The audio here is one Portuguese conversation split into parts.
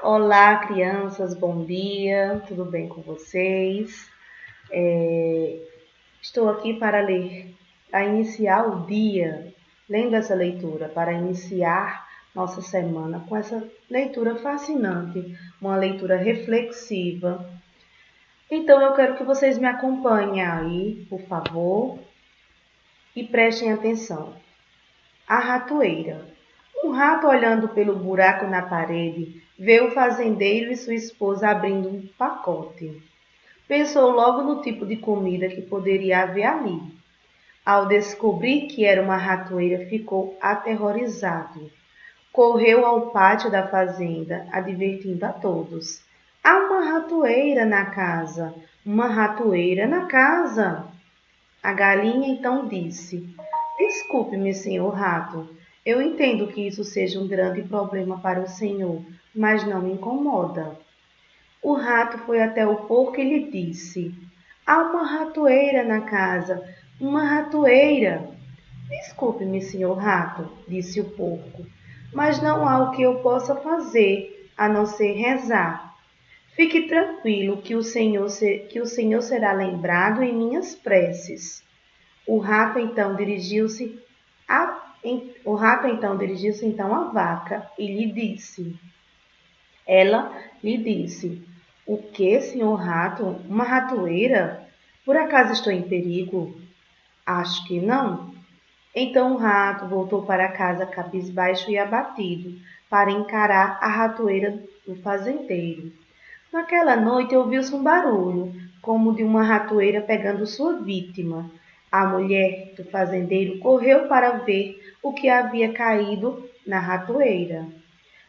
Olá, crianças, bom dia, tudo bem com vocês? É, Estou aqui para iniciar o dia, lendo essa leitura, para iniciar nossa semana com essa leitura fascinante, uma leitura reflexiva. Então, eu quero que vocês me acompanhem aí, por favor, e prestem atenção. A ratoeira. Um rato, olhando pelo buraco na parede, vê o fazendeiro e sua esposa abrindo um pacote. Pensou logo no tipo de comida que poderia haver ali. Ao descobrir que era uma ratoeira, ficou aterrorizado. Correu ao pátio da fazenda, advertindo a todos: há uma ratoeira na casa! Uma ratoeira na casa! A galinha então disse: desculpe-me, senhor rato. Eu entendo que isso seja um grande problema para o senhor, mas não me incomoda. O rato foi até o porco e lhe disse: há uma ratoeira na casa, uma ratoeira. Desculpe-me, senhor rato, disse o porco, mas não há o que eu possa fazer a não ser rezar. Fique tranquilo que o senhor será lembrado em minhas preces. O rato então dirigiu-se então à vaca e lhe disse. Ela lhe disse: o que, senhor rato? Uma ratoeira? Por acaso estou em perigo? Acho que não. Então o rato voltou para casa cabisbaixo e abatido, para encarar a ratoeira do fazendeiro. Naquela noite ouviu-se um barulho, como de uma ratoeira pegando sua vítima. A mulher do fazendeiro correu para ver o que havia caído na ratoeira.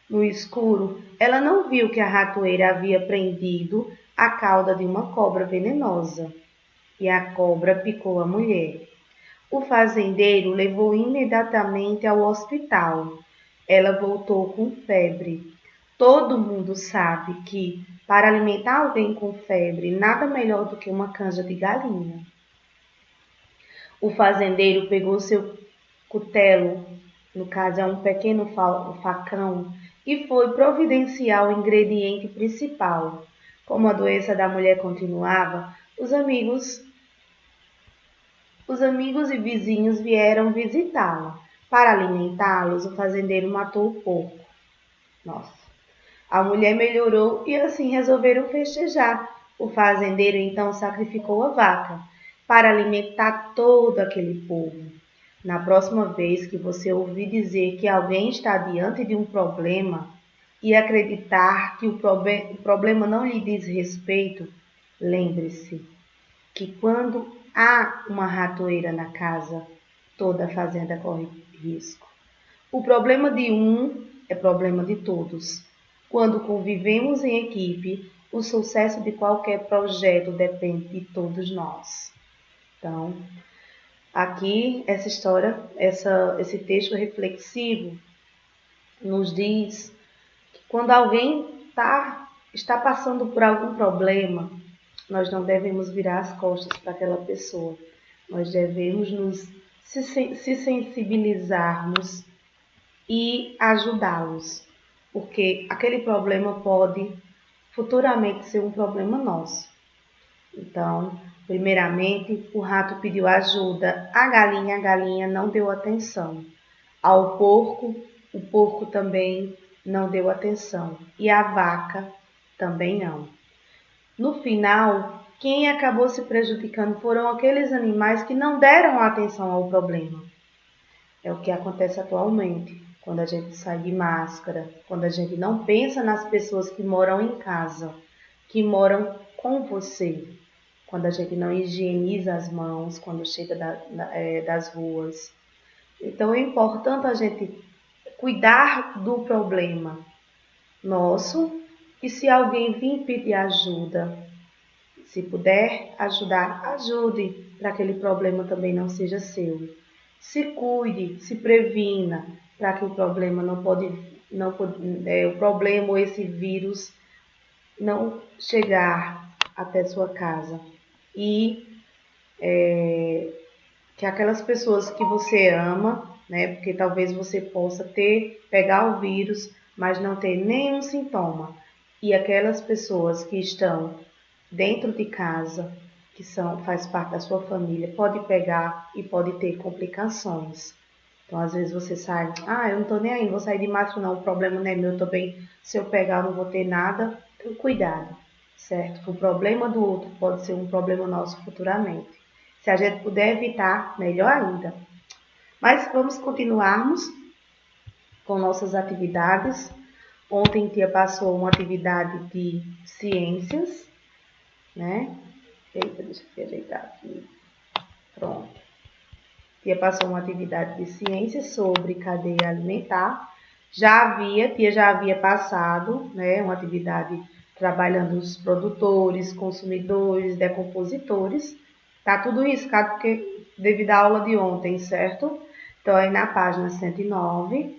No escuro, ela não viu que a ratoeira havia prendido a cauda de uma cobra venenosa, e a cobra picou a mulher. O fazendeiro levou imediatamente ao hospital. Ela voltou com febre. Todo mundo sabe que, para alimentar alguém com febre, nada melhor do que uma canja de galinha. O fazendeiro pegou seu cutelo, no caso é um pequeno facão, e foi providenciar o ingrediente principal. Como a doença da mulher continuava, os amigos e vizinhos vieram visitá-la. Para alimentá-los, o fazendeiro matou o porco. Nossa. A mulher melhorou e assim resolveram festejar. O fazendeiro então sacrificou a vaca para alimentar todo aquele povo. Na próxima vez que você ouvir dizer que alguém está diante de um problema e acreditar que o problema não lhe diz respeito, lembre-se que quando há uma ratoeira na casa, toda a fazenda corre risco. O problema de um é problema de todos. Quando convivemos em equipe, o sucesso de qualquer projeto depende de todos nós. Então, aqui essa história, esse texto reflexivo nos diz que quando alguém está passando por algum problema, nós não devemos virar as costas para aquela pessoa. Nós devemos se sensibilizarmos e ajudá-los, porque aquele problema pode futuramente ser um problema nosso. Então, primeiramente, o rato pediu ajuda à galinha, a galinha não deu atenção. Ao porco, o porco também não deu atenção. E a vaca também não. No final, quem acabou se prejudicando foram aqueles animais que não deram atenção ao problema. É o que acontece atualmente, quando a gente sai de máscara, quando a gente não pensa nas pessoas que moram em casa, que moram com você, quando a gente não higieniza as mãos quando chega das ruas. Então é importante a gente cuidar do problema nosso e se alguém vir pedir ajuda, se puder ajudar, ajude para que aquele problema também não seja seu. Se cuide, se previna para que o problema o problema ou esse vírus não chegar até sua casa. E que aquelas pessoas que você ama, né? Porque talvez você possa pegar o vírus, mas não ter nenhum sintoma. E aquelas pessoas que estão dentro de casa, que faz parte da sua família, pode pegar e pode ter complicações. Então, às vezes você sai, eu não tô nem aí, não vou sair de máscara não, o problema não é meu também, se eu pegar eu não vou ter nada. Então, cuidado, certo? O problema do outro pode ser um problema nosso futuramente. Se a gente puder evitar, melhor ainda. Mas vamos continuarmos com nossas atividades. Ontem tia passou uma atividade de ciências, né? Eita, deixa eu ajeitar aqui. Pronto. Tia passou uma atividade de ciências sobre cadeia alimentar. Tia já havia passado, né, uma atividade trabalhando os produtores, consumidores, decompositores. Tá tudo riscado porque devido à aula de ontem, certo? Então, aí na página 109,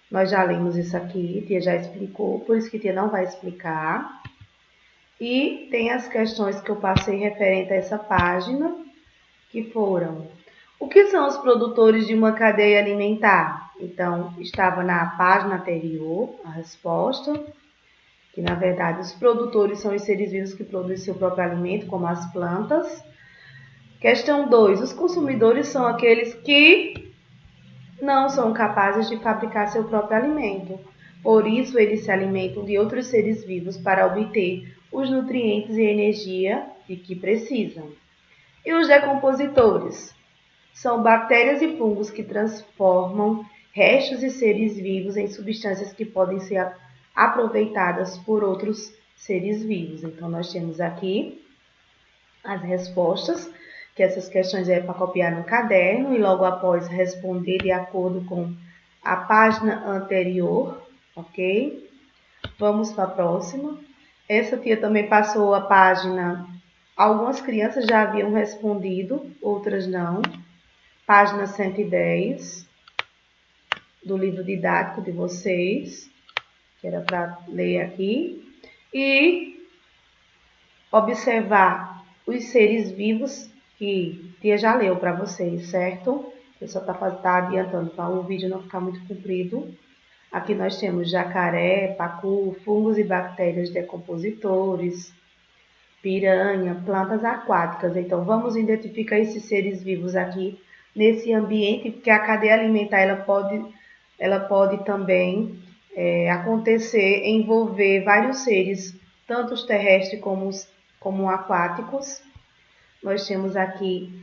nós já lemos isso aqui, tia já explicou, por isso que tia não vai explicar. E tem as questões que eu passei referente a essa página, que foram: o que são os produtores de uma cadeia alimentar? Então, estava na página anterior a resposta, que na verdade os produtores são os seres vivos que produzem seu próprio alimento, como as plantas. Questão 2, os consumidores são aqueles que não são capazes de fabricar seu próprio alimento. Por isso, eles se alimentam de outros seres vivos para obter os nutrientes e energia de que precisam. E os decompositores? São bactérias e fungos que transformam restos de seres vivos em substâncias que podem ser aproveitadas por outros seres vivos. Então, nós temos aqui as respostas, que essas questões é para copiar no caderno e logo após responder de acordo com a página anterior, ok? Vamos para a próxima. Essa tia também passou a página. Algumas crianças já haviam respondido, outras não. Página 110 do livro didático de vocês, que era para ler aqui. E observar os seres vivos que tia já leu para vocês, certo? Eu só tá adiantando para o vídeo não ficar muito comprido. Aqui nós temos jacaré, pacu, fungos e bactérias decompositores, piranha, plantas aquáticas. Então, vamos identificar esses seres vivos aqui nesse ambiente, porque a cadeia alimentar ela pode também acontecer, envolver vários seres, tanto os terrestres como aquáticos. Nós temos aqui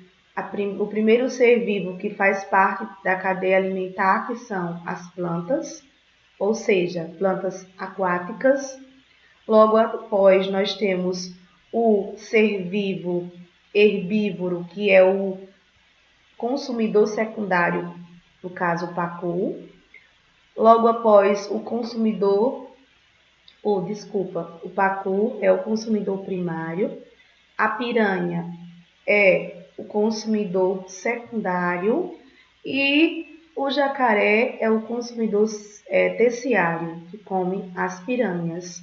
o primeiro ser vivo que faz parte da cadeia alimentar, que são as plantas, ou seja, plantas aquáticas. Logo após, nós temos o ser vivo herbívoro, que é o consumidor secundário, no caso o pacu. Logo após, o pacu é o consumidor primário. A piranha é o consumidor secundário e o jacaré é o consumidor terciário, que come as piranhas.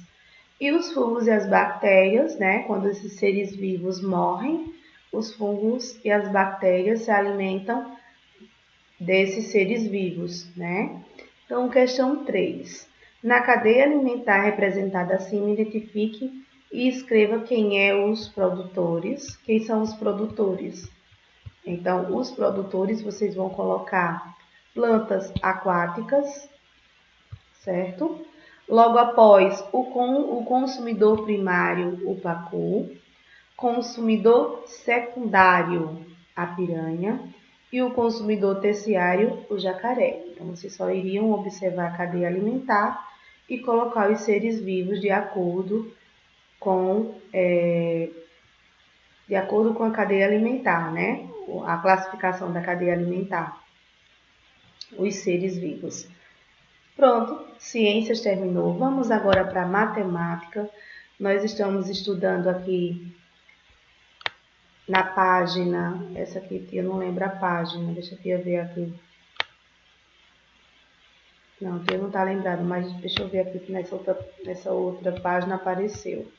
E os fungos e as bactérias, né? Quando esses seres vivos morrem, os fungos e as bactérias se alimentam desses seres vivos, né? Então, questão 3. Na cadeia alimentar representada acima, identifique e escreva quem os produtores. Quem são os produtores? Então, os produtores, vocês vão colocar plantas aquáticas, certo? Logo após, o consumidor primário, o pacu. Consumidor secundário, a piranha. E o consumidor terciário, o jacaré. Então, vocês só iriam observar a cadeia alimentar e colocar os seres vivos de acordo com a cadeia alimentar, né? A classificação da cadeia alimentar. Os seres vivos. Pronto, ciências terminou. Vamos agora para matemática. Nós estamos estudando aqui na página, essa aqui eu não lembro a página, deixa eu ver aqui. Não, eu não está lembrado, mas deixa eu ver aqui que nessa outra página apareceu.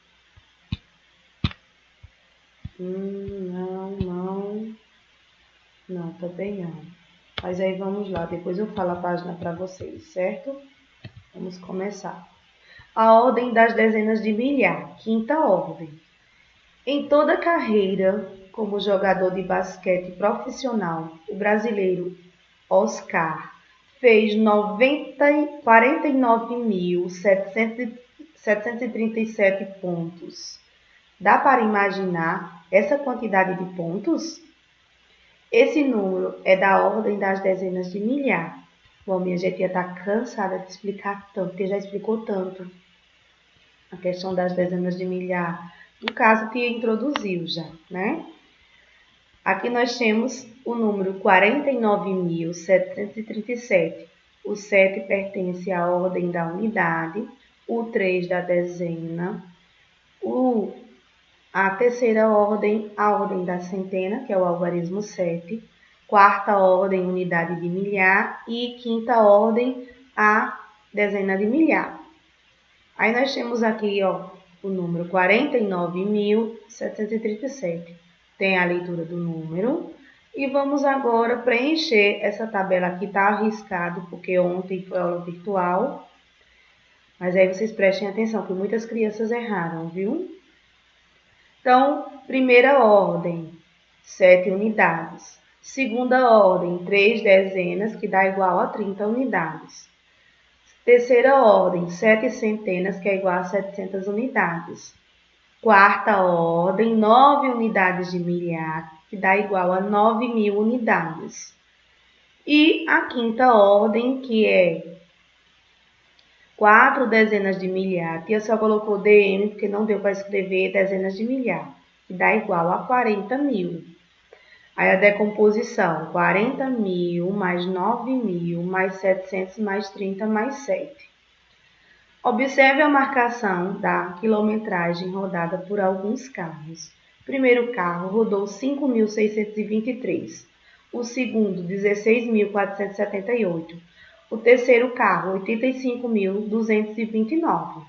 Não, também não. Mas aí vamos lá, depois eu falo a página para vocês, certo? Vamos começar. A ordem das dezenas de milhar, quinta ordem. Em toda a carreira como jogador de basquete profissional, o brasileiro Oscar fez 49.737 pontos. Dá para imaginar essa quantidade de pontos? Esse número é da ordem das dezenas de milhar. Bom, minha gente já está cansada de explicar tanto, porque já explicou tanto a questão das dezenas de milhar. No caso, que introduziu já, né? Aqui nós temos o número 49.737. O 7 pertence à ordem da unidade, o 3 da dezena, a terceira ordem, a ordem da centena, que é o algarismo 7, quarta ordem, unidade de milhar, e quinta ordem, a dezena de milhar. Aí nós temos aqui, ó, o número 49.737. Tem a leitura do número. E vamos agora preencher essa tabela aqui, tá arriscado, porque ontem foi aula virtual. Mas aí vocês prestem atenção, que muitas crianças erraram, viu? Então, primeira ordem, 7 unidades. Segunda ordem, 3 dezenas, que dá igual a 30 unidades. Terceira ordem, 7 centenas, que é igual a 700 unidades. Quarta ordem, 9 unidades de milhar, que dá igual a 9.000 unidades. E a quinta ordem, que é 4 dezenas de milhar. A tia só colocou DM, porque não deu para escrever dezenas de milhar, que dá igual a 40.000. Aí a decomposição, 40.000 mais 9.000 mais 700 mais 30 mais 7. Observe a marcação da quilometragem rodada por alguns carros. O primeiro carro rodou 5.623, o segundo 16.478, o terceiro carro 85.229.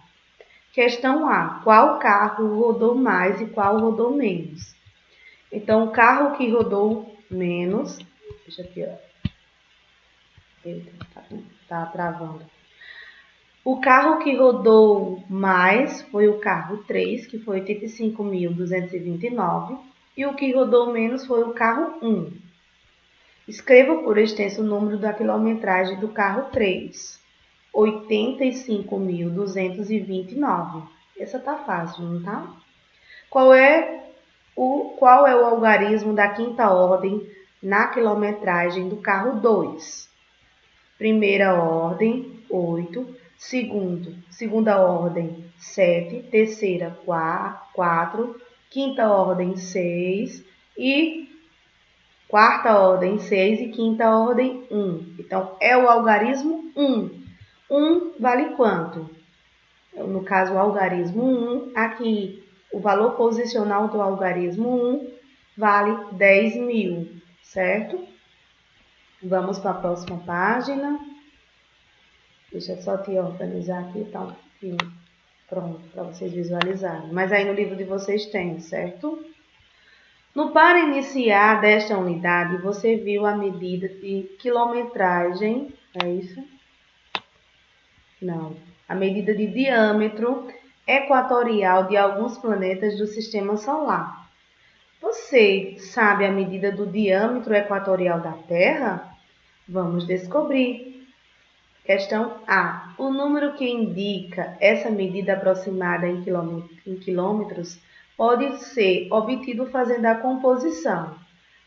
Questão A. Qual carro rodou mais e qual rodou menos? Então, o carro que rodou menos... Deixa aqui, ó. Eita, tá travando. O carro que rodou mais foi o carro 3, que foi 85.229, e o que rodou menos foi o carro 1. Escreva por extenso o número da quilometragem do carro 3, 85.229. Essa tá fácil, não tá? Qual é o algarismo da quinta ordem na quilometragem do carro 2? Primeira ordem, 8. Segunda ordem, 7. Terceira, 4. Quinta ordem, 6. E quarta ordem, 6. E quinta ordem, 1. Então, é o algarismo 1. 1 vale quanto? No caso, o algarismo 1, aqui o valor posicional do algarismo 1 vale 10.000, certo? Vamos para a próxima página. Deixa eu só te organizar aqui, tá um pouquinho pronto, para vocês visualizarem. Mas aí no livro de vocês tem, certo? No par iniciar desta unidade, você viu a medida de quilometragem, é isso? Não. A medida de diâmetro equatorial de alguns planetas do Sistema Solar. Você sabe a medida do diâmetro equatorial da Terra? Vamos descobrir. Questão A. O número que indica essa medida aproximada em quilômetros pode ser obtido fazendo a composição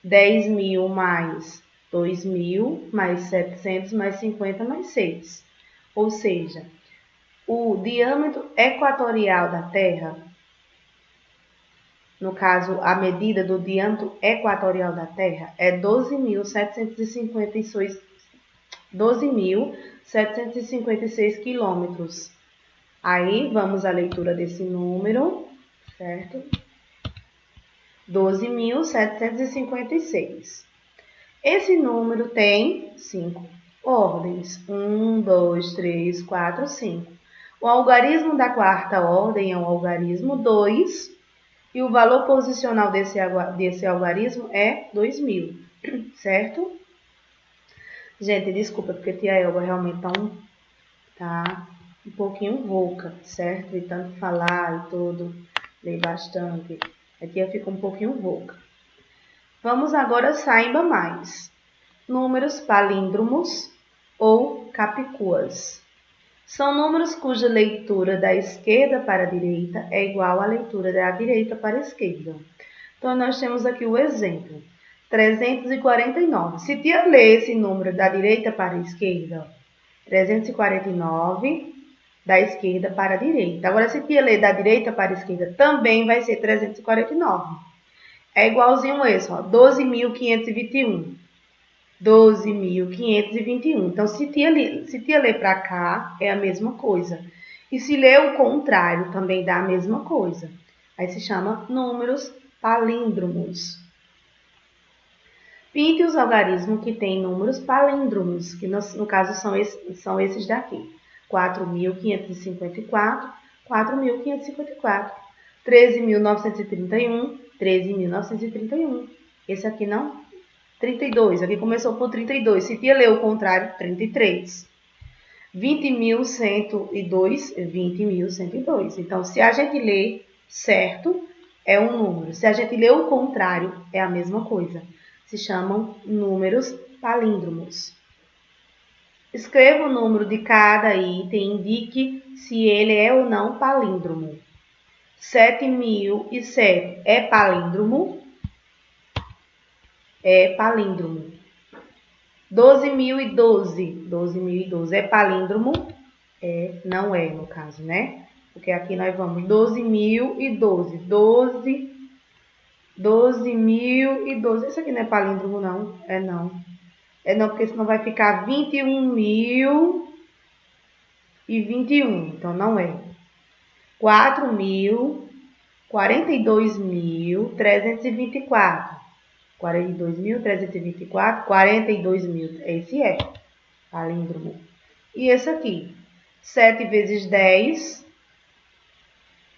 10.000 mais 2.000 mais 700 mais 50 mais 6. Ou seja, o diâmetro equatorial da Terra, no caso, a medida do diâmetro equatorial da Terra é 12.756 quilômetros. Aí, vamos à leitura desse número, certo? 12.756. Esse número tem 5 ordens. 1, 2, 3, 4, 5. O algarismo da quarta ordem é o algarismo 2. E o valor posicional desse algarismo é 2.000, certo? Gente, desculpa, porque tia Elba realmente tá tá um pouquinho rouca, certo? De tanto falar e tudo, ler bastante. A tia fica um pouquinho rouca. Vamos agora saiba mais. Números palíndromos ou capicúas. São números cuja leitura da esquerda para a direita é igual à leitura da direita para a esquerda. Então, nós temos aqui o exemplo. 349. Se tia ler esse número da direita para a esquerda, 349 da esquerda para a direita. Agora, se tia ler da direita para a esquerda, também vai ser 349. É igualzinho esse, ó, 12.521. 12.521. Então, se tia ler para cá, é a mesma coisa. E se ler o contrário, também dá a mesma coisa. Aí se chama números palíndromos. Pinte os algarismos que têm números palíndromos, que no caso são esses daqui. 4.554, 4.554. 13.931, 13.931. Esse aqui não? 32. Aqui começou por 32. Se tia ler o contrário, 33. 20.102, 20.102. Então, se a gente ler certo, é um número. Se a gente ler o contrário, é a mesma coisa. Se chamam números palíndromos. Escreva o número de cada item e indique se ele é ou não palíndromo. 7.007 é palíndromo? É palíndromo. 12.012, 12.012 é palíndromo? Não é, no caso, né? Porque aqui nós vamos 12.012, 12.012. Isso aqui não é palíndromo, não? Não. Não, porque senão vai ficar 21.021. Então, não é. 4.000, 42.324. 42.324, 42.000. Esse é palíndromo. E esse aqui? 7 vezes 10.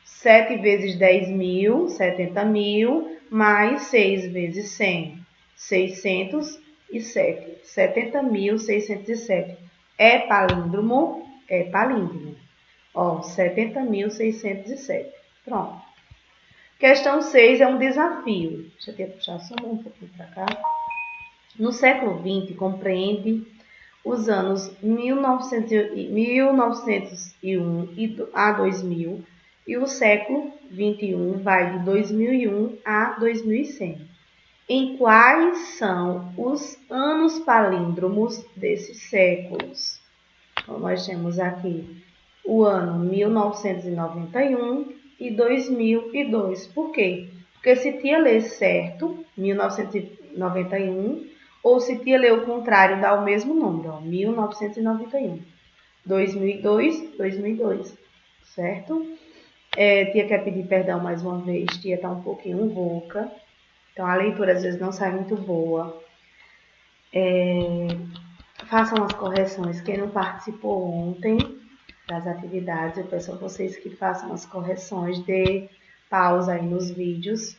7 vezes 10.000, 70.000, mais 6 vezes 100, 607. 70.607. É palíndromo? É palíndromo. Ó, 70.607. Pronto. Questão 6 é um desafio. Deixa eu puxar só um pouquinho para cá. No século XX, compreende os anos 1901 a 2000 e o século XXI vai de 2001 a 2100. Em quais são os anos palíndromos desses séculos? Então, nós temos aqui o ano 1991 e 2002. Por quê? Porque se tia ler certo, 1991, ou se tia ler o contrário, dá o mesmo número, ó, 1991. 2002, 2002, certo? Tia quer pedir perdão mais uma vez, tia tá um pouquinho rouca, então a leitura às vezes não sai muito boa. Façam as correções. Quem não participou ontem das atividades, eu peço a vocês que façam as correções, dê pausa aí nos vídeos.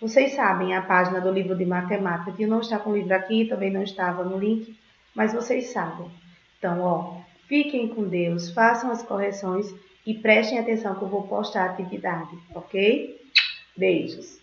Vocês sabem a página do livro de matemática, que não está com o livro aqui, também não estava no link, mas vocês sabem. Então, ó, fiquem com Deus, façam as correções e prestem atenção que eu vou postar a atividade, ok? Beijos!